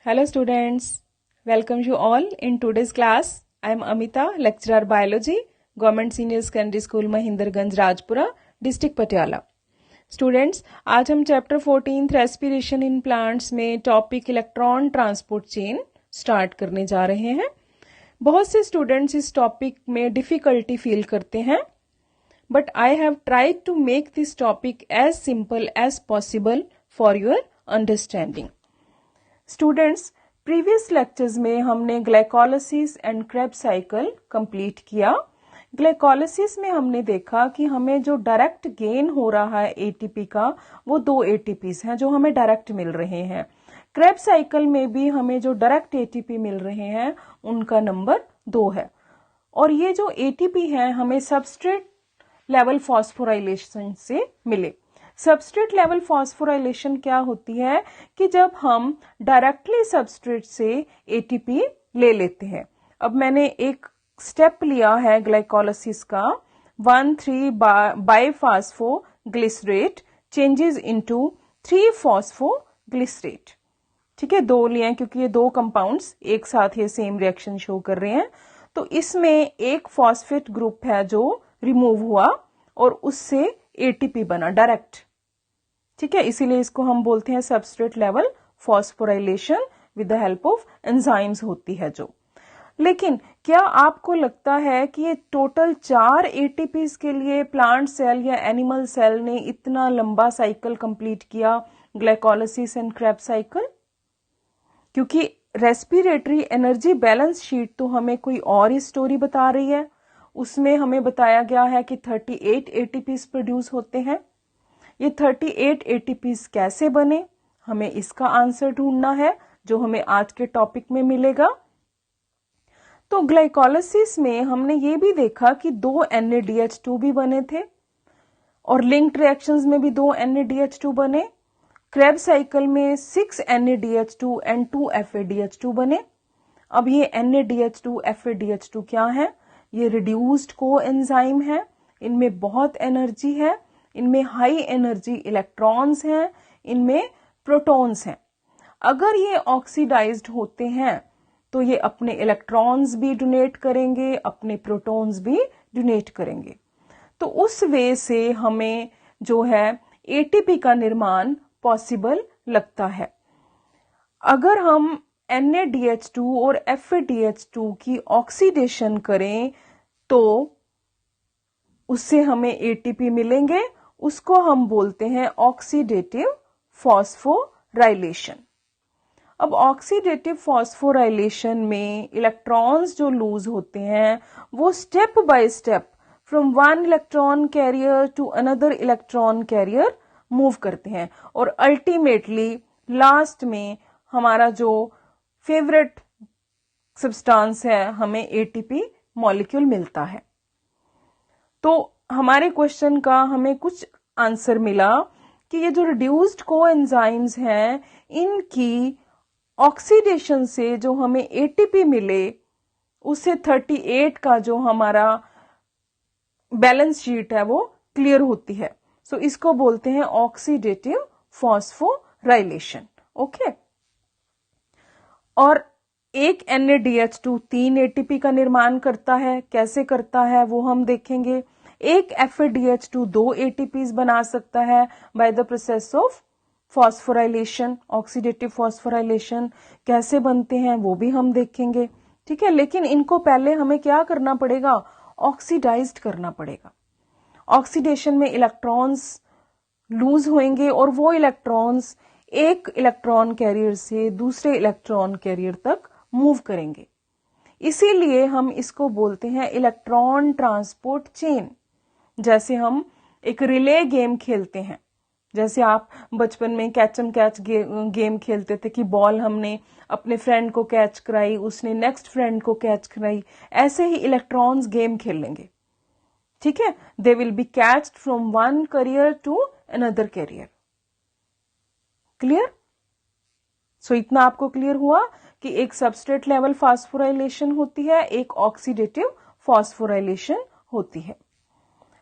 Hello students, welcome you all in today's class. I am Amita, lecturer biology, Government Senior Secondary School Mahindarganj Rajpura, district Patiala. Students, आज हम chapter 14 respiration in plants में topic electron transport chain start करने जा रहे हैं. बहुत से students इस टॉपिक में डिफिकल्टी फील करते हैं, but I have tried to make this topic as simple as possible for your understanding. Students, previous lectures में हमने glycolysis and Krebs cycle complete किया. ग्लाइकोलाइसिस में हमने देखा कि हमें जो डायरेक्ट गेन हो रहा है एटीपी का, वो 2 एटीपीज हैं जो हमें डायरेक्ट मिल रहे हैं. क्रेब्स साइकिल में भी हमें जो डायरेक्ट एटीपी मिल रहे हैं उनका नंबर 2 है. और ये जो एटीपी हैं हमें सबस्ट्रेट लेवल फॉस्फोराइलेशन से मिले. सबस्ट्रेट लेवल फॉस्फोराइलेशन क्या होती है कि जब हम डायरेक्टली सबस्ट्रेट से एटीपी ले लेते हैं. अब मैंने एक स्टेप लिया है ग्लाइकोलाइसिस का, 1,3-बाइफॉस्फोग्लिसरेट चेंजेस इनटू 3-फॉस्फोग्लिसरेट. ठीक है, 2 लिए हैं क्योंकि ये 2 कंपाउंड्स एक साथ ये सेम रिएक्शन शो कर रहे हैं. तो इसमें एक फॉस्फेट ग्रुप है जो रिमूव हुआ और उससे एटीपी बना डायरेक्ट. ठीक है, इसीलिए इसको हम बोलते हैं substrate level phosphorylation with the help of enzymes होती है जो. लेकिन क्या आपको लगता है कि ये टोटल 4 एटीपीज के लिए प्लांट सेल या एनिमल सेल ने इतना लंबा साइकिल कंप्लीट किया, ग्लाइकोलाइसिस एंड क्रेब्स साइकिल? क्योंकि रेस्पिरेटरी एनर्जी बैलेंस शीट तो हमें कोई और ही स्टोरी बता रही है. उसमें हमें बताया गया है कि 38 एटीपीज प्रोड्यूस होते हैं. ये 38 एटीपीज कैसे बने, हमें इसका आंसर ढूंढना है जो हमें आज के टॉपिक में मिलेगा. तो ग्लाइकोलाइसिस में हमने ये भी देखा कि 2 NADH2 भी बने थे और लिंक्ड रिएक्शंस में भी 2 NADH2 बने. क्रेब्स साइकिल में 6 NADH2 एंड 2 FADH2 बने. अब ये NADH2 FADH2 क्या है? ये रिड्यूस्ड कोएंजाइम है. इनमें बहुत एनर्जी है, इनमें हाई एनर्जी इलेक्ट्रॉन्स हैं, इनमें प्रोटॉन्स हैं. अगर ये ऑक्सीडाइज्ड होते हैं तो ये अपने इलेक्ट्रॉन्स भी डोनेट करेंगे, अपने प्रोटॉन्स भी डोनेट करेंगे. तो उस वे से हमें जो है एटीपी का निर्माण पॉसिबल लगता है. अगर हम NADH2 और FADH2 की ऑक्सीडेशन करें तो उससे हमें एटीपी मिलेंगे. उसको हम बोलते हैं ऑक्सीडेटिव फॉस्फोराइलेशन. अब ऑक्सीडेटिव फॉस्फोराइलेशन में इलेक्ट्रॉन्स जो लूज होते हैं वो step by step from one electron carrier to another electron carrier move करते हैं और अल्टीमेटली लास्ट में हमारा जो फेवरेट सब्सटेंस है हमें एटीपी मॉलिक्यूल मिलता है. तो हमारे क्वेश्चन का हमें कुछ आंसर मिला कि ये जो रिड्यूस्ड कोएंजाइम्स हैं इनकी ऑक्सीडेशन से जो हमें एटीपी मिले उससे 38 का जो हमारा बैलेंस शीट है वो क्लियर होती है. सो इसको बोलते हैं ऑक्सीडेटिव फॉस्फोराइलेशन. ओके, और एक NADH2 3 एटीपी का निर्माण करता है. कैसे करता है वो हम देखेंगे. एक FADH2 2 एटीपीज बना सकता है by the process of phosphorylation, oxidative phosphorylation. कैसे बनते हैं वो भी हम देखेंगे. ठीक है, लेकिन इनको पहले हमें क्या करना पड़ेगा, ऑक्सीडाइज्ड करना पड़ेगा. ऑक्सीडेशन में इलेक्ट्रॉन्स लूज होंगे और वो इलेक्ट्रॉन्स एक इलेक्ट्रॉन कैरियर से दूसरे इलेक्ट्रॉन कैरियर तक मूव करेंगे. इसीलिए हम इसको बोलते हैं इलेक्ट्रॉन ट्रांसपोर्ट चेन. जैसे हम एक रिले गेम खेलते हैं, जैसे आप बचपन में कैच एंड कैच गेम खेलते थे कि बॉल हमने अपने फ्रेंड को कैच कराई, उसने नेक्स्ट फ्रेंड को कैच कराई, ऐसे ही इलेक्ट्रॉन्स गेम खेलेंगे. ठीक है, they will be catched from one carrier to another carrier. Clear? So इतना आपको क्लियर हुआ कि एक सबस्ट्रेट लेवल फॉस्फोराइलेशन होती है, एक ऑक्सीडेटिव फॉस्फोराइलेशन होती है.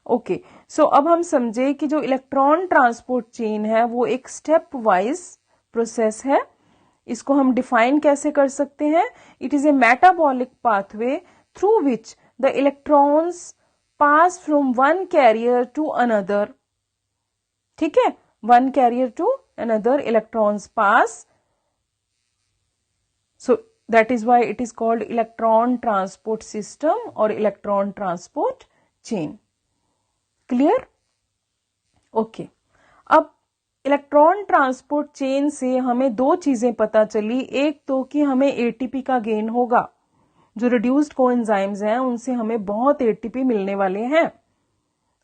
ओके, सो अब हम समझे कि जो इलेक्ट्रॉन ट्रांसपोर्ट चेन है वो एक स्टेप वाइज प्रोसेस है. इसको हम डिफाइन कैसे कर सकते हैं? It is a metabolic pathway through which the electrons pass from one carrier to another. ठीक है, one carrier to another electrons pass. So that is why it is called electron transport system or electron transport chain. Clear? Okay. अब electron transport chain से हमें दो चीजें पता चली. एक तो कि हमें एटीपी का गेन होगा. जो रिड्यूस्ड कोएंजाइम्स हैं उनसे हमें बहुत एटीपी मिलने वाले हैं.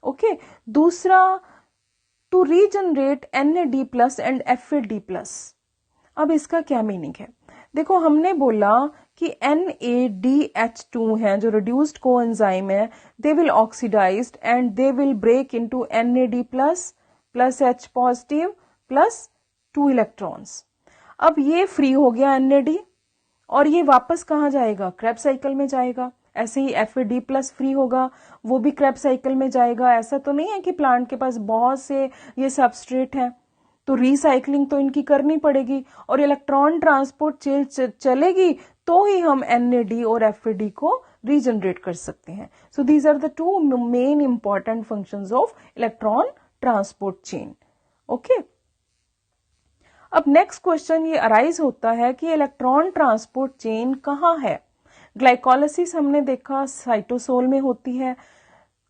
ओके. दूसरा, to regenerate NAD+ and FAD+. अब इसका क्या मीनिंग है? देखो, हमने बोला कि NADH2 है जो रिड्यूस्ड कोएंजाइम है, they will oxidized and they will break into NAD+ plus H positive plus 2 electrons. अब ये फ्री हो गया NAD और ये वापस कहाँ जाएगा? क्रेब्स साइकिल में जाएगा. ऐसे ही FAD+ फ्री होगा, वो भी क्रेब्स साइकिल में जाएगा. ऐसा तो नहीं है कि प्लांट के पास बहुत से ये सबस्ट्रेट हैं, तो रिसाइकलिंग तो इनकी करनी पड़ेगी और इलेक्ट्रॉन ट्रांसपोर्ट चेन चलेगी तो ही हम NAD और FAD को रीजनरेट कर सकते हैं. So these are the two main important functions of electron transport chain. Okay. अब नेक्स्ट क्वेश्चन ये अराइज होता है कि इलेक्ट्रॉन ट्रांसपोर्ट चेन कहाँ है? ग्लाइकोलाइसिस हमने देखा साइटोसोल में होती है.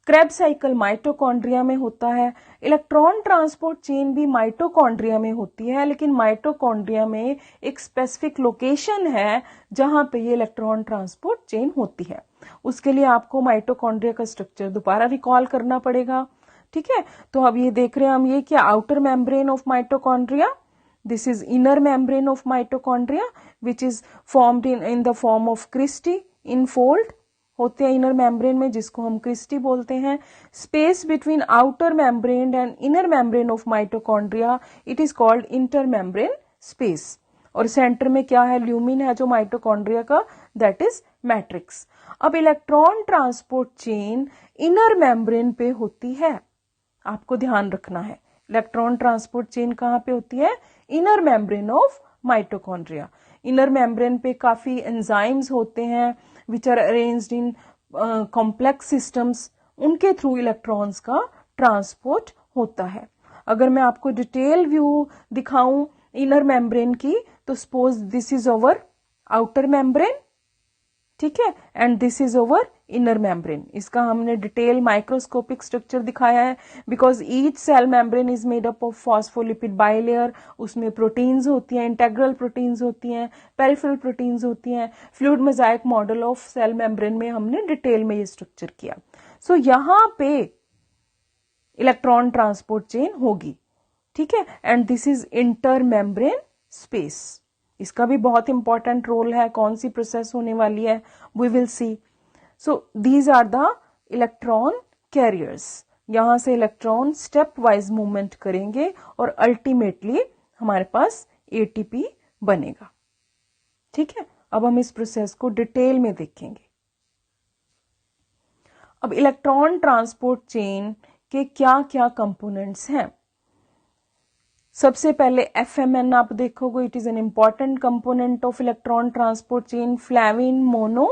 क्रेब्स साइकिल माइटोकॉन्ड्रिया में होता है. इलेक्ट्रॉन ट्रांसपोर्ट चेन भी माइटोकॉन्ड्रिया में होती है, लेकिन माइटोकॉन्ड्रिया में एक स्पेसिफिक लोकेशन है जहां पे ये इलेक्ट्रॉन ट्रांसपोर्ट चेन होती है. उसके लिए आपको माइटोकॉन्ड्रिया का स्ट्रक्चर दोबारा रिकॉल करना पड़ेगा. ठीक है, तो अब ये देख रहे हैं हम, ये क्या outer membrane of mitochondria. This is inner membrane of mitochondria which is formed in the form of cristae. Infold होते हैं इनर मेम्ब्रेन में, जिसको हम क्रिस्टी बोलते हैं. Space between outer membrane and inner membrane of mitochondria, it is called inter membrane space. और centre में क्या है? ल्यूमिन है जो माइटोकॉन्ड्रिया का, दैट इज मैट्रिक्स. अब electron transport chain inner membrane पे होती है, आपको ध्यान रखना है. इलेक्ट्रॉन ट्रांसपोर्ट चेन कहाँ पे होती है? Inner membrane of mitochondria. Inner membrane पे काफी एंजाइम्स होते हैं which are arranged in complex systems. उनके थ्रू इलेक्ट्रॉन्स का ट्रांसपोर्ट होता है. अगर मैं आपको डिटेल व्यू दिखाऊं इनर मेम्ब्रेन की, तो suppose this is over outer membrane, ठीक है, and this is over inner membrane. इसका हमने डिटेल माइक्रोस्कोपिक स्ट्रक्चर दिखाया है. Because each cell membrane is made up of phospholipid bilayer. उसमें प्रोटीन्स होती हैं, इंटेग्रल प्रोटीन्स होती हैं, पेरिफेरल प्रोटीन्स होती हैं. Fluid mosaic model of cell membrane में हमने डिटेल में ये स्ट्रक्चर किया. सो यहां पे इलेक्ट्रॉन ट्रांसपोर्ट चेन होगी. ठीक है, and this is inter membrane space. इसका भी बहुत इंपॉर्टेंट रोल है. कौन सी प्रोसेस होने वाली है we will see. So these are the electron carriers. यहां से इलेक्ट्रॉन स्टेप वाइज मूवमेंट करेंगे और अल्टीमेटली हमारे पास एटीपी बनेगा. ठीक है, अब हम इस प्रोसेस को डिटेल में देखेंगे. अब इलेक्ट्रॉन ट्रांसपोर्ट चेन के क्या क्या कंपोनेंट्स हैं. सबसे पहले FMN आप देखोगे, it is an important component of electron transport chain. फ्लैविन mono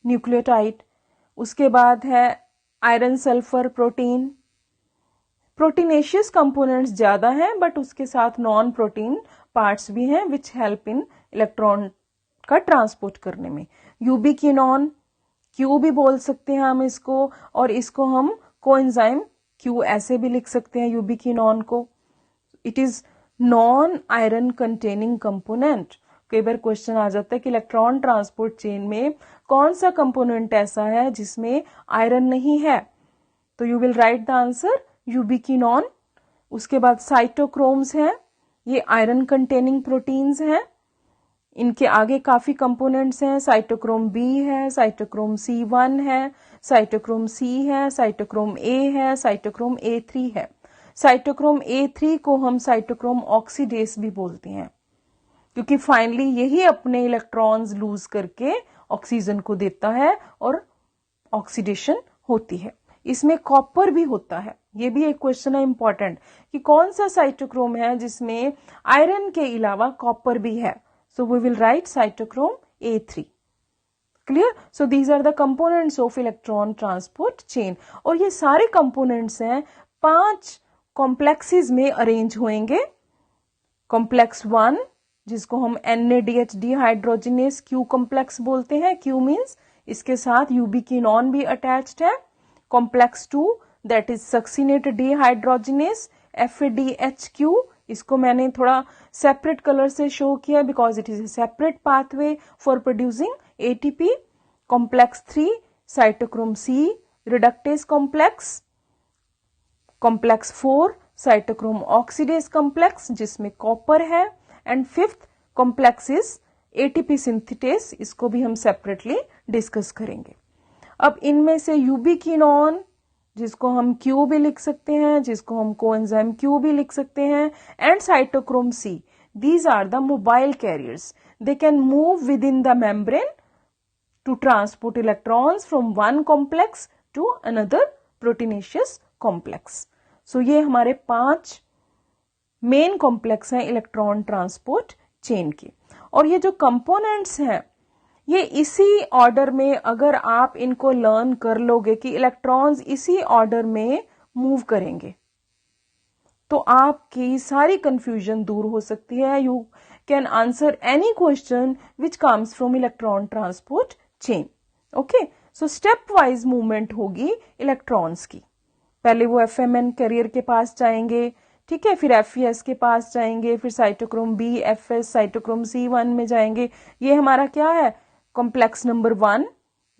nucleotide. उसके बाद है iron sulphur protein. Proteinaceous components ज्यादा हैं, बट उसके साथ नॉन प्रोटीन पार्ट्स भी हैं विच हेल्प इन इलेक्ट्रॉन का ट्रांसपोर्ट करने में. यूबिक्विनोन, क्यू भी बोल सकते हैं हम इसको, और इसको हम कोएंजाइम क्यू ऐसे भी लिख सकते हैं यूबिक्विनोन को. It is non iron containing component. कई बार क्वेश्चन आ जाता है कि इलेक्ट्रॉन ट्रांसपोर्ट चेन में कौन सा कंपोनेंट ऐसा है जिसमें आयरन नहीं है, तो you will write the answer यूबिक्विनोन. उसके बाद साइटोक्रोम्स हैं, ये आयरन कंटेनिंग प्रोटीन्स हैं. इनके आगे काफी कंपोनेंट्स हैं. साइटोक्रोम B है, साइटोक्रोम C1 है, साइटोक्रोम C है, साइटोक्रोम A है, साइटोक्रोम A3 है. साइटोक्रोम A3 को हम साइटोक्रोम ऑक्सीडेस भी बोलते हैं, क्योंकि फाइनली यही अपने इलेक्ट्रॉन्स लूज करके ऑक्सीजन को देता है और ऑक्सीडेशन होती है. इसमें कॉपर भी होता है. ये भी एक क्वेश्चन है इंपॉर्टेंट कि कौन सा साइटोक्रोम है जिसमें आयरन के अलावा कॉपर भी है. So we will write cytochrome A3. Clear? So these are the components of electron transport chain. और ये सारे components हैं 5 complexes में arrange होंगे. Complex 1 जिसको हम NADH dehydrogenase Q complex बोलते हैं. Q means इसके साथ ubiquinone भी attached है. Complex 2 that is succinate dehydrogenase FADHQ. इसको मैंने थोड़ा सेपरेट कलर से शो किया because it is A separate pathway for producing ATP. Complex 3 cytochrome C reductase complex. Complex 4 cytochrome oxidase complex जिसमें कॉपर है. And fifth complex is ATP synthetase. इसको भी हम सेपरेटली डिस्कस करेंगे. अब इनमें से यूबिक्विनोन जिसको हम Q भी लिख सकते हैं, जिसको हम कोएंजाइम Q भी लिख सकते हैं, and cytochrome C. These are the mobile carriers. They can move within the membrane to transport electrons from one complex to another proteinaceous complex. So ये हमारे 5 मेन कॉम्प्लेक्स हैं इलेक्ट्रॉन ट्रांसपोर्ट चेन के. और ये जो कंपोनेंट्स हैं ये इसी ऑर्डर में, अगर आप इनको लर्न कर लोगे कि इलेक्ट्रॉन्स इसी ऑर्डर में मूव करेंगे तो आपकी सारी कंफ्यूजन दूर हो सकती है. You can answer any question which comes from electron transport chain. Okay, so step wise movement होगी इलेक्ट्रॉन्स की. पहले वो FMN कैरियर के पास जाएंगे, ठीक है, फिर FES के पास जाएंगे, फिर cytochrome B, FS, cytochrome C1 में जाएंगे. ये हमारा क्या है? Complex number 1,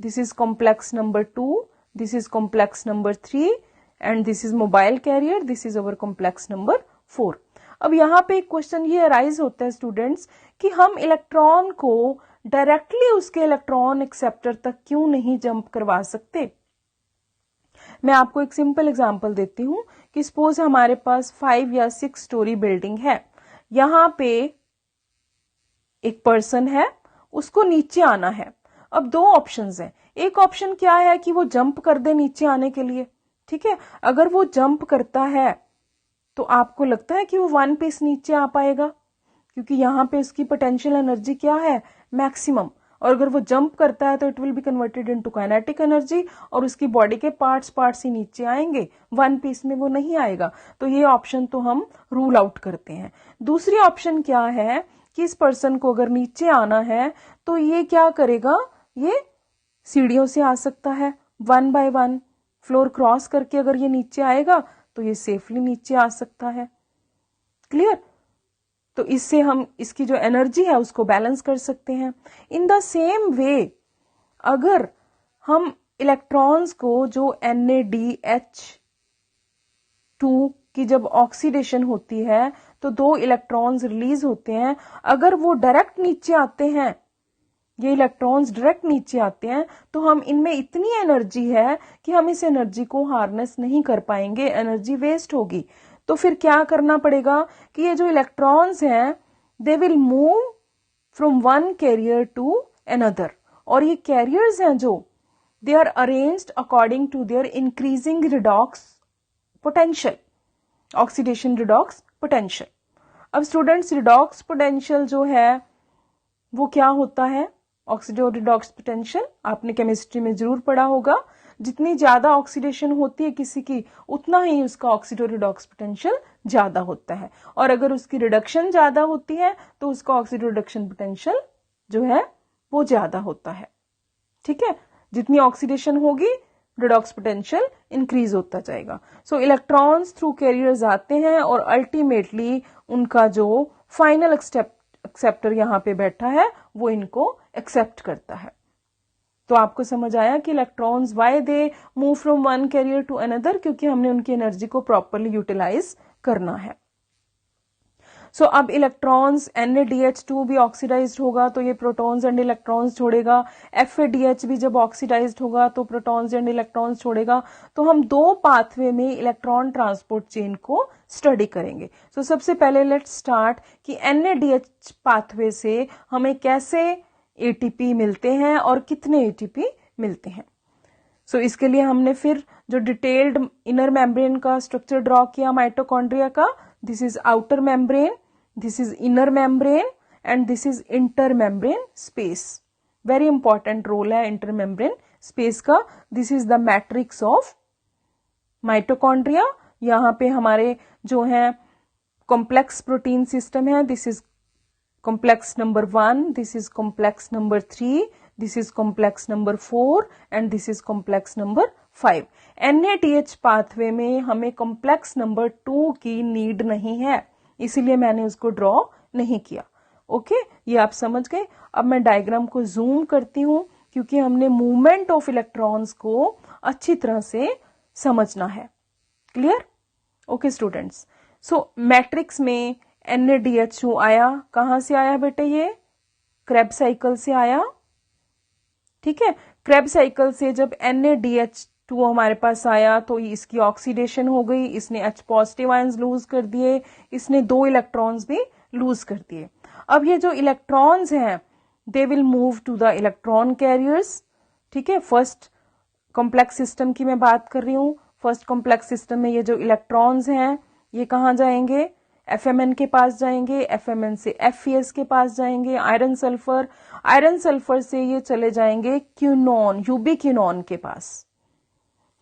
this is complex number 2, this is complex number 3 and this is mobile carrier, this is our complex number 4. अब यहाँ पे एक क्वेश्चन ये अराइज होता है स्टूडेंट्स कि हम इलेक्ट्रॉन को डायरेक्टली उसके इलेक्ट्रॉन एक्सेप्टर तक क्यों नहीं जंप करवा सकते. मैं आपको एक सिंपल एग्जांपल देती हूं कि सपोज हमारे पास 5 या 6 स्टोरी बिल्डिंग है. यहां पे एक पर्सन है, उसको नीचे आना है. अब 2 ऑप्शंस हैं. एक ऑप्शन क्या है कि वो जंप कर दे नीचे आने के लिए, ठीक है. अगर वो जंप करता है तो आपको लगता है कि वो 1 पीस नीचे आ पाएगा क्योंकि यहां पे उसकी पोटेंशियल एनर्जी क्या है? मैक्सिमम. और अगर वो जंप करता है तो it will be converted into kinetic energy और उसकी बॉडी के पार्ट्स ही नीचे आएंगे, 1 पीस में वो नहीं आएगा. तो ये ऑप्शन तो हम रूल आउट करते हैं. दूसरी ऑप्शन क्या है कि इस पर्सन को अगर नीचे आना है तो ये क्या करेगा? ये सीढ़ियों से आ सकता है, 1 बाय 1 फ्लोर क्रॉस करके अगर ये नीचे आएगा तो ये सेफली नीचे आ सकता है. क्लियर? तो इससे हम इसकी जो एनर्जी है उसको बैलेंस कर सकते हैं. इन द सेम वे अगर हम इलेक्ट्रॉन्स को जो NADH2 की जब ऑक्सीडेशन होती है तो 2 इलेक्ट्रॉन्स रिलीज होते हैं. अगर वो डायरेक्ट नीचे आते हैं, ये इलेक्ट्रॉन्स डायरेक्ट नीचे आते हैं तो हम इनमें इतनी एनर्जी है कि हम इस एनर्जी को हार्नेस नहीं कर पाएंगे, एनर्जी वेस्ट होगी. तो फिर क्या करना पड़ेगा कि ये जो इलेक्ट्रॉन्स हैं they will move from one carrier to another. और ये कैरियर्स हैं जो they are arranged according to their increasing redox potential, oxidation redox potential. अब स्टूडेंट्स रिडॉक्स पोटेंशियल जो है वो क्या होता है? ऑक्सीडो रिडॉक्स पोटेंशियल आपने केमिस्ट्री में जरूर पढ़ा होगा. जितनी ज्यादा ऑक्सीडेशन होती है किसी की उतना ही उसका ऑक्सीडो रिडॉक्स पोटेंशियल ज्यादा होता है. और अगर उसकी रिडक्शन ज्यादा होती है तो उसका ऑक्सीडो रिडक्शन पोटेंशियल जो है वो ज्यादा होता है. ठीक है, जितनी ऑक्सीडेशन होगी रिडॉक्स पोटेंशियल इंक्रीज होता जाएगा. सो इलेक्ट्रॉन्स थ्रू कैरियर्स आते हैं और अल्टीमेटली उनका जो फाइनल एक्सेप्टर यहाँ पे बैठा है वो इनको एक्सेप्ट करता है. तो आपको समझ आया कि electrons why they move from one carrier to another, क्योंकि हमने उनकी एनर्जी को प्रॉपरली यूटिलाइज करना है. सो अब इलेक्ट्रॉन्स NADH2 भी ऑक्सीडाइज्ड होगा तो ये प्रोटॉन्स एंड इलेक्ट्रॉन्स छोड़ेगा. FADH भी जब ऑक्सीडाइज्ड होगा तो प्रोटॉन्स एंड इलेक्ट्रॉन्स छोड़ेगा. तो हम 2 पाथवे में इलेक्ट्रॉन ट्रांसपोर्ट चेन को स्टडी करेंगे. सो सबसे पहले लेट्स स्टार्ट कि NADH पाथवे से हमें कैसे ATP मिलते हैं और कितने ATP मिलते हैं. सो इसके लिए हमने फिर जो डिटेल्ड इनर मेम्ब्रेन का स्ट्रक्चर ड्रॉ किया माइटोकॉन्ड्रिया का. This is outer membrane, this is inner membrane and this is intermembrane space. Very important role है इंटरमेम्ब्रेन स्पेस का। This is the matrix of mitochondria. यहाँ पे हमारे जो है कॉम्प्लेक्स प्रोटीन सिस्टम है, this is complex number 1, this is complex number 3, this is complex number 4 and this is complex number 5. NADH pathway में हमें complex number 2 की नीड नहीं है, इसीलिए मैंने उसको ड्रॉ नहीं किया। ओके, ये आप समझ गए। अब मैं डायग्राम को जूम करती हूं क्योंकि हमने मूवमेंट ऑफ इलेक्ट्रॉन्स को अच्छी तरह से समझना है। क्लियर? ओके स्टूडेंट्स, सो मैट्रिक्स में NADH2 आया, कहां से आया बेटे? ये क्रेब साइकिल से आया। ठीक है, क्रेब साइकिल से जब NADH2 हमारे पास आया तो इसकी ऑक्सीडेशन हो गई, इसने H पॉजिटिव आयंस लूज कर दिए, इसने 2 इलेक्ट्रॉन्स भी लूज कर दिए। अब ये जो इलेक्ट्रॉन्स हैं they will move to the electron carriers. ठीक है, फर्स्ट कॉम्प्लेक्स सिस्टम की मैं बात कर रही हूं। फर्स्ट कॉम्प्लेक्स सिस्टम में ये जो इलेक्ट्रॉन्स हैं ये कहां जाएंगे? FMN के पास जाएंगे, FMN से FES के पास जाएंगे, आयरन सल्फर से ये चले जाएंगे क्यूनॉन, यूबिक्विनॉन के पास।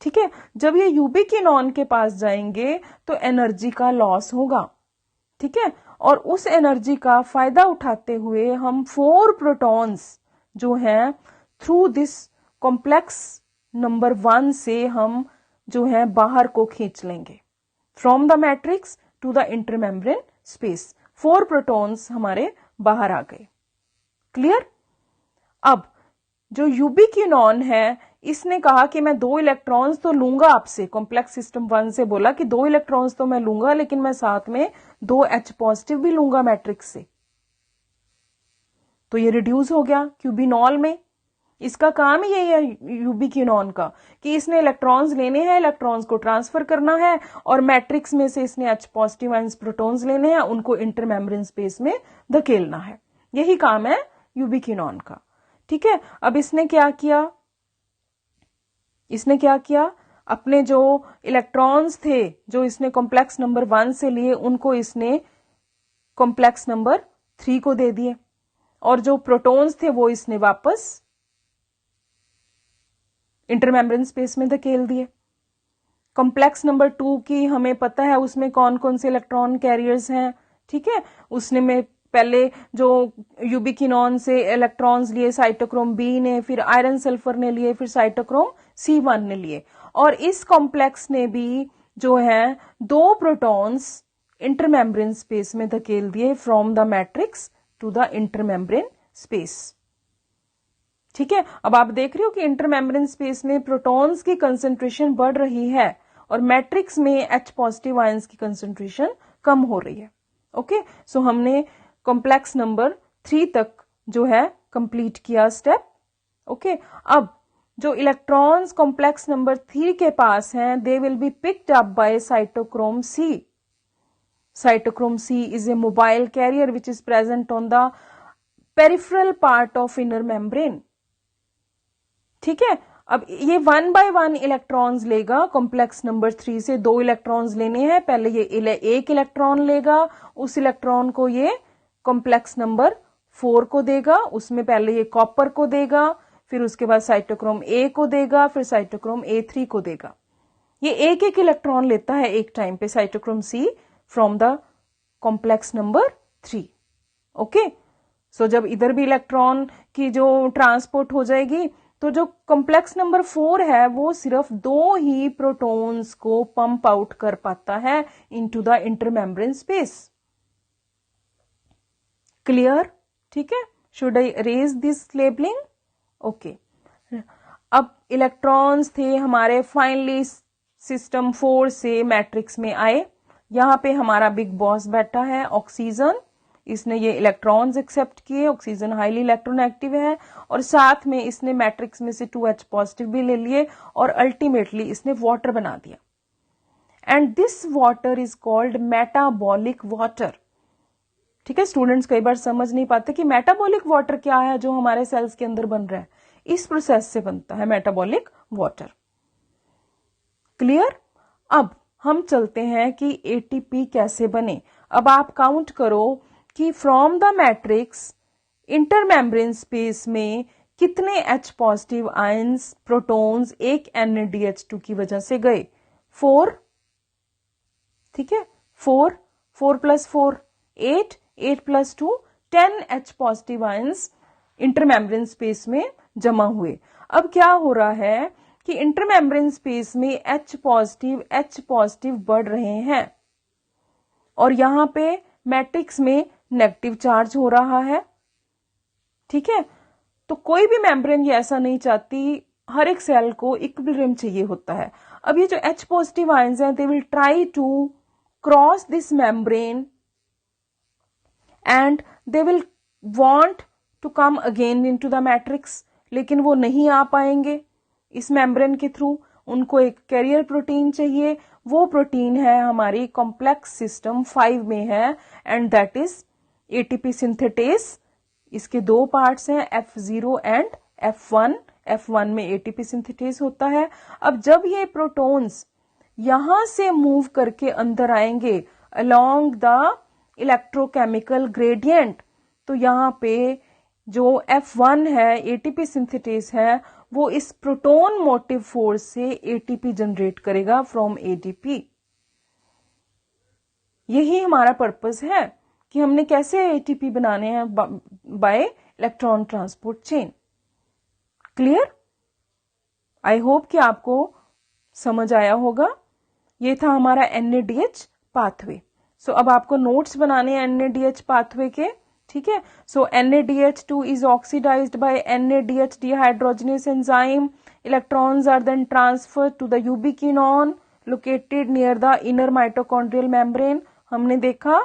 ठीक है, जब ये यूबिक्विनॉन के पास जाएंगे तो एनर्जी का लॉस होगा। ठीक है, और उस एनर्जी का फायदा उठाते हुए हम 4 प्रोटॉन्स जो हैं थ्रू दिस कॉम्प्लेक्स नंबर 1 से हम जो है बाहर को खींच लेंगे from the matrix to the intermembrane space. 4 protons हमारे बाहर आ गए। क्लियर? अब जो यूबिक्विनॉन है इसने कहा कि मैं 2 इलेक्ट्रॉन्स तो लूंगा आपसे, कॉम्प्लेक्स सिस्टम 1 से बोला कि 2 इलेक्ट्रॉन्स तो मैं लूंगा लेकिन मैं साथ में 2 H पॉजिटिव भी लूंगा मैट्रिक्स से। तो ये रिड्यूस हो गया क्यूबिनॉल में। इसका काम ही यही है यूबिक्विनॉन का कि इसने इलेक्ट्रॉन्स लेने हैं, इलेक्ट्रॉन्स को ट्रांसफर करना है और मैट्रिक्स में से इसने H पॉजिटिव आयंस प्रोटॉन्स लेने हैं, उनको इंटरमेम्ब्रेन स्पेस में धकेलना है। यही काम है यूबिक्विनॉन का। ठीक है, अब इसने क्या किया? अपने जो इलेक्ट्रॉन्स थे जो इसने कॉम्प्लेक्स नंबर 1 से लिए उनको इसने कॉम्प्लेक्स नंबर 3 को दे दिए और जो प्रोटॉन्स थे वो इसने वापस इंटरमेम्ब्रेन स्पेस में धकेल दिए। कॉम्प्लेक्स नंबर 2 की हमें पता है उसमें कौन कौन से इलेक्ट्रॉन कैरियर्स हैं। ठीक है, उसने में पहले जो यूबिक्विनॉन से इलेक्ट्रॉन्स लिए साइटोक्रोम B ने, फिर आयरन सल्फर ने लिए, फिर साइटोक्रोम C1 ने लिए, और इस कॉम्प्लेक्स ने भी जो है 2 प्रोटॉन्स इंटरमेम्ब्रेन स्पेस में धकेल दिए from the matrix to the intermembrane space. ठीक है, अब आप देख रहे हो कि इंटरमेम्ब्रेन स्पेस में प्रोटॉन्स की कंसंट्रेशन बढ़ रही है और मैट्रिक्स में H पॉजिटिव आयंस की कंसंट्रेशन कम हो रही है। ओके, सो हमने कॉम्प्लेक्स नंबर 3 तक जो है कंप्लीट किया स्टेप। ओके, अब जो इलेक्ट्रॉन्स कॉम्प्लेक्स नंबर 3 के पास हैं they will be picked up by cytochrome C. Cytochrome C is a mobile carrier which is present on the peripheral part of inner membrane. ठीक है, अब ये 1 by 1 इलेक्ट्रॉन्स लेगा। Complex number 3 से 2 electrons लेने हैं। पहले ये 1 इलेक्ट्रॉन लेगा, उस इलेक्ट्रॉन को ये कॉम्प्लेक्स नंबर 4 को देगा, उसमें पहले ये कॉपर को देगा, फिर उसके बाद साइटोक्रोम A को देगा, फिर साइटोक्रोम A3 को देगा। ये एक इलेक्ट्रॉन लेता है एक टाइम पे cytochrome C from the complex number 3। Okay, so जब इधर भी इलेक्ट्रॉन की जो ट्रांसपोर्ट हो जाएगी तो जो कॉम्प्लेक्स नंबर 4 है वो सिर्फ 2 ही प्रोटॉन्स को पंप आउट कर पाता है into the intermembrane space. Clear? ठीक है, should I raise this labelling? Okay, अब इलेक्ट्रॉन्स थे हमारे फाइनली सिस्टम 4 से मैट्रिक्स में आए। यहां पे हमारा बिग बॉस बैठा है ऑक्सीजन। इसने ये इलेक्ट्रॉन्स एक्सेप्ट किए। ऑक्सीजन हाईली इलेक्ट्रोनेगेटिव है और साथ में इसने मैट्रिक्स में से 2H पॉजिटिव भी ले लिए और अल्टीमेटली इसने वाटर बना दिया। And this water is called metabolic water. ठीक है, स्टूडेंट्स कई बार समझ नहीं पाते कि मेटाबॉलिक वाटर क्या है जो हमारे सेल्स के अंदर बन रहा है। इस प्रोसेस से बनता है मेटाबॉलिक वाटर। क्लियर? अब हम चलते हैं कि एटीपी कैसे बने। अब आप काउंट करो कि from the matrix intermembrane space में कितने H पॉजिटिव आयंस प्रोटॉन्स एक NaDH2 की वजह से गए? 4, ठीक है, 4, 4 + 4 8, 8 + 2 10 H positive ions intermembrane space में जमा हुए। अब क्या हो रहा है कि इंटरमेम्ब्रेन स्पेस में H पॉजिटिव बढ़ रहे हैं और यहां पे मैट्रिक्स में नेगेटिव चार्ज हो रहा है, ठीक है। तो कोई भी मेम्ब्रेन ये ऐसा नहीं चाहती, हर एक सेल को इक्विलिब्रियम चाहिए होता है। अब ये जो H पॉजिटिव आयंस हैं, they will try to cross this membrane and they will want to come again into the matrix, लेकिन वो नहीं आ पाएंगे इस मेम्ब्रेन के थ्रू। उनको एक कैरियर प्रोटीन चाहिए, वो प्रोटीन है हमारी कॉम्प्लेक्स सिस्टम 5 में है, and that is ATP synthetase. इसके दो पार्ट्स हैं, F0 एंड F1। F1 में एटीपी सिंथेटेस होता है। अब जब ये प्रोटॉन्स यहां से मूव करके अंदर आएंगे अलोंग द इलेक्ट्रोकेमिकल ग्रेडियंट, तो यहां पे जो F1 है, एटीपी सिंथेटेस है, वो इस प्रोटॉन मोटिव फोर्स से एटीपी जनरेट करेगा फ्रॉम एटीपी। यही हमारा पर्पस है कि हमने कैसे एटीपी बनाने हैं bye electron transport chain. Clear? आई होप कि आपको समझ आया होगा। ये था हमारा NADH पाथवे। सो अब आपको नोट्स बनाने हैं NADH पाथवे के, ठीक है। सो NADH2 is oxidized by NADH dehydrogenase enzyme. Electrons are then transferred to the ubiquinone located near the inner mitochondrial membrane. हमने देखा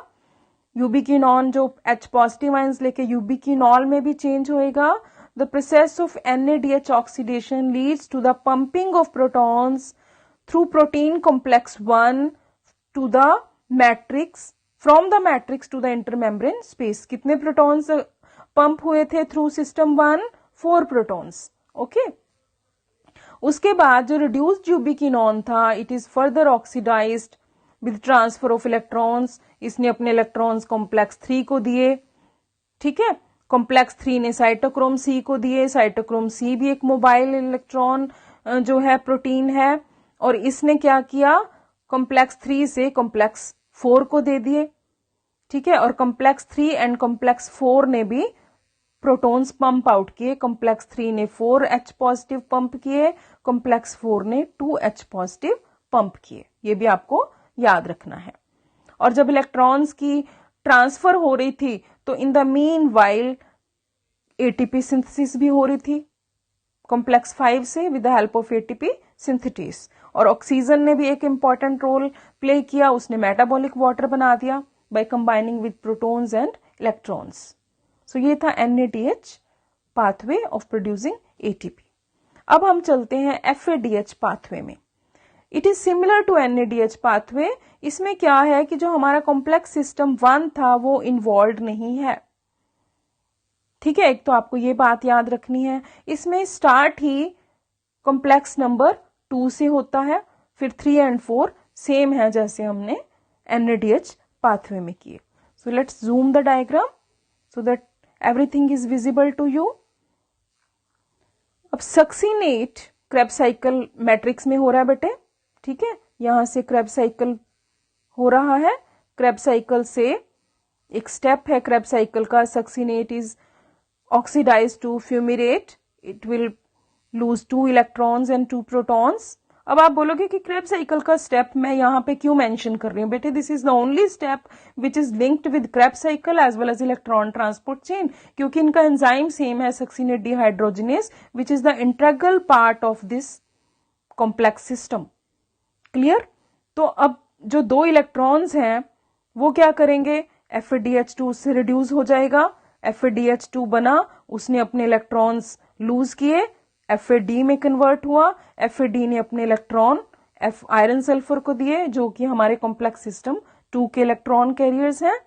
यूबिक्विनॉन जो H पॉजिटिव आयंस लेके यूबिक्विनॉल में भी चेंज होएगा। The process of NADH oxidation leads to the pumping of protons through protein complex 1 to the matrix, from the matrix to the intermembrane space. कितने protons pump हुए थे through system 1? 4 protons, okay. उसके बाद जो reduced ubiquinone था, it is further oxidised with transfer of electrons. इसने अपने electrons complex 3 को दिए, ठीक है। कॉम्प्लेक्स 3 ने साइटोक्रोम C को दिए। साइटोक्रोम C भी एक मोबाइल इलेक्ट्रॉन जो है प्रोटीन है, और इसने क्या किया, कॉम्प्लेक्स 3 से कॉम्प्लेक्स 4 को दे दिए, ठीक है। और कॉम्प्लेक्स 3 एंड कॉम्प्लेक्स 4 ने भी प्रोटॉन्स पंप आउट किए। कॉम्प्लेक्स 3 ने 4 H पॉजिटिव पंप किए, कॉम्प्लेक्स 4 ने 2 H पॉजिटिव पंप किए। ये भी आपको याद रखना है। और जब इलेक्ट्रॉन्स की ट्रांसफर हो रही थी, तो in the mean while ATP synthesis भी हो रही थी कॉम्प्लेक्स 5 से with the help of ATP synthesis. और ऑक्सीजन ने भी एक इंपॉर्टेंट रोल प्ले किया, उसने मेटाबॉलिक वाटर बना दिया by combining with protons and electrons. So ये था NADH pathway of producing ATP. अब हम चलते हैं FADH पाथवे में। It is similar to NADH pathway. इसमें क्या है कि जो हमारा कॉम्प्लेक्स सिस्टम 1 था वो इन्वॉल्व नहीं है, ठीक है। एक तो आपको ये बात याद रखनी है, इसमें स्टार्ट ही कॉम्प्लेक्स नंबर 2 से होता है, फिर 3 एंड 4 सेम है जैसे हमने NADH पाथवे में किए। So let's zoom the diagram so that everything is visible to you. अब सक्सीनेट क्रेब्स साइकिल मैट्रिक्स में हो रहा है बेटे, ठीक है। यहां से क्रेब्स साइकिल हो रहा है। क्रेब्स साइकिल से एक स्टेप है क्रेब्स साइकिल का, succinate is oxidise to fumarate, it will lose 2 electrons and 2 protons. अब आप बोलोगे कि क्रेब्स साइकिल का स्टेप मैं यहां पे क्यों मेंशन कर रही हूं बेटे? This is the only step which is linked with Krebs cycle as well as electron transport chain, क्योंकि इनका एंजाइम सेम है, succinate dehydrogenase, which is the integral part of this complex system. Clear? तो अब जो 2 electrons हैं वो क्या करेंगे, FADH2 से रिड्यूस हो जाएगा। FADH2 बना, उसने अपने इलेक्ट्रॉन्स लूज किए, FAD में कन्वर्ट हुआ। FAD ने अपने इलेक्ट्रॉन आयरन सल्फर को दिए, जो कि हमारे कॉम्प्लेक्स सिस्टम 2 के इलेक्ट्रॉन कैरियर्स हैं।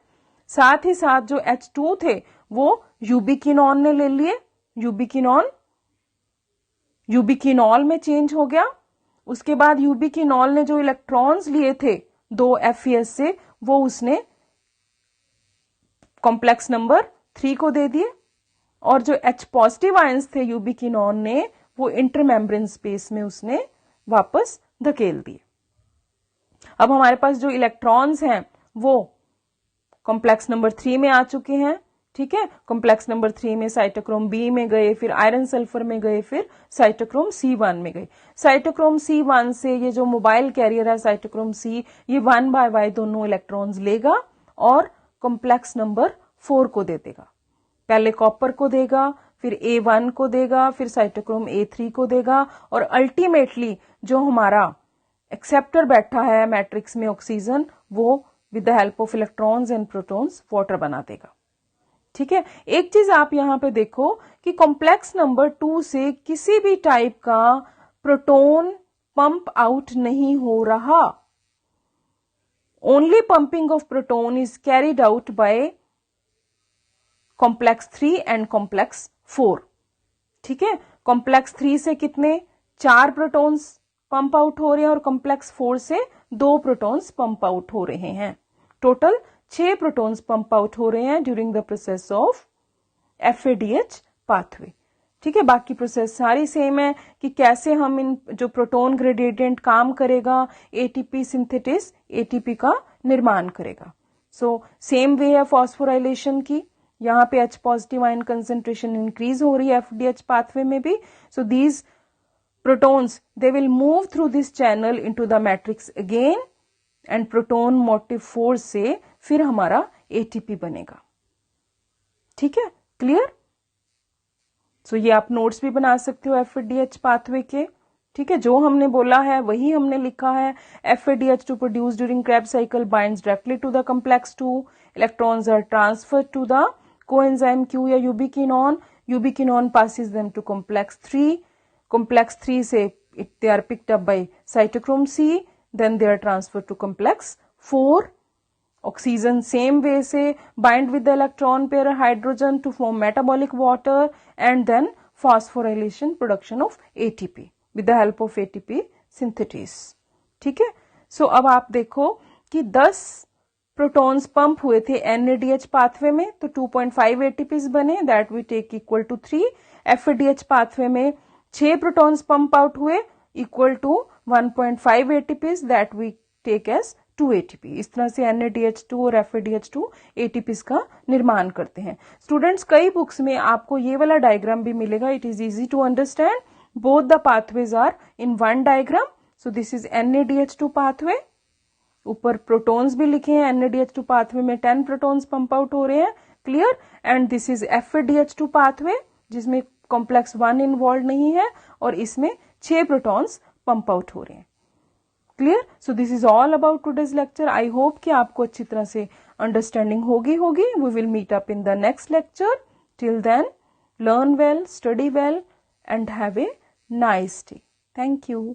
साथ ही साथ जो H2 थे वो यूबिक्विनॉन ने ले लिए, यूबिक्विनॉल में चेंज हो गया। उसके बाद यूबिक्विनॉल ने जो इलेक्ट्रॉन्स लिए थे 2 FES से, वो उसने कॉम्प्लेक्स नंबर 3 को दे दिए, और जो H पॉजिटिव आयंस थे यूबिक्विनोन ने वो इंटरमेम्ब्रेन स्पेस में उसने वापस धकेल दिए। अब हमारे पास जो इलेक्ट्रॉन्स हैं वो कॉम्प्लेक्स नंबर 3 में आ चुके हैं, ठीक है। कॉम्प्लेक्स नंबर 3 में साइटोक्रोम बी में गए, फिर आयरन सल्फर में गए, फिर साइटोक्रोम C1 में गए। साइटोक्रोम C1 से ये जो मोबाइल कैरियर है साइटोक्रोम C, ये 1/Y दोनों इलेक्ट्रॉन्स लेगा और कॉम्प्लेक्स नंबर 4 को दे देगा। पहले कॉपर को देगा, फिर A1 को देगा, फिर साइटोक्रोम A3 को देगा, और अल्टीमेटली जो हमारा एक्सेप्टर बैठा है मैट्रिक्स में ऑक्सीजन, वो with the help of electrons and protons water बना देगा, ठीक है। एक चीज आप यहां पे देखो कि कॉम्प्लेक्स नंबर 2 से किसी भी टाइप का प्रोटॉन पंप आउट नहीं हो रहा। Only pumping of proton is carried out by complex 3 and complex 4, ठीक है। कॉम्प्लेक्स 3 से कितने 4 प्रोटॉन्स पंप आउट हो रहे हैं और कॉम्प्लेक्स 4 से 2 प्रोटॉन्स पंप आउट हो रहे हैं। टोटल 6 प्रोटॉन्स पंप आउट हो रहे हैं during the process of FADH pathway, ठीक है। बाकी प्रोसेस सारी सेम है कि कैसे हम इन जो प्रोटॉन ग्रेडिएंट काम करेगा, ATP सिंथेसिस ATP का निर्माण करेगा। सो सेम वे है फॉस्फोराइलेशन की, यहाँ पे H positive ion concentration increase हो रही है FADH पाथवे में भी। So these protons they will move through this channel into the matrix again and proton motive force से फिर हमारा ATP बनेगा, ठीक है। क्लियर? सो ये आप नोट्स भी बना सकते हो FADH पाथवे के, ठीक है। जो हमने बोला है वही हमने लिखा है। FADH to produce during Krebs cycle binds directly to the complex 2. Electrons are transferred to the coenzyme Q या ubiquinone. Ubiquinone passes them to complex 3. Complex 3 से they are picked up by cytochrome C, then they are transferred to complex 4. Oxygen same way से bind with the electron pair hydrogen to form metabolic water, and then phosphorylation production of ATP with the help of ATP synthesis, ठीक है। सो अब आप देखो कि 10 protons pump हुए थे NADH pathway में, तो 2.5 ATPs बने, that we take equal to 3। FADH pathway में 6 प्रोटॉन्स पंप आउट हुए equal to 1.5 ATPs, that we take as 2 ATP। इस तरह से NADH2 और FADH2 ATPs का निर्माण करते हैं। स्टूडेंट्स, कई बुक्स में आपको ये वाला डायग्राम भी मिलेगा। It is easy to understand. Both the pathways are in one diagram. So this is NADH2 pathway, ऊपर प्रोटॉन्स भी लिखे हैं। NADH2 पाथवे में 10 प्रोटॉन्स पंप आउट हो रहे हैं, clear. And this is FADH2 pathway जिसमें कॉम्प्लेक्स 1 इन्वॉल्व नहीं है, और इसमें 6 प्रोटॉन्स पंप आउट हो रहे हैं, clear. So this is all about today's lecture. I hope कि आपको अच्छी तरह से अंडरस्टैंडिंग होगी। We will meet up in the next lecture. Till then, learn well, study well, and have a nice day. Thank you.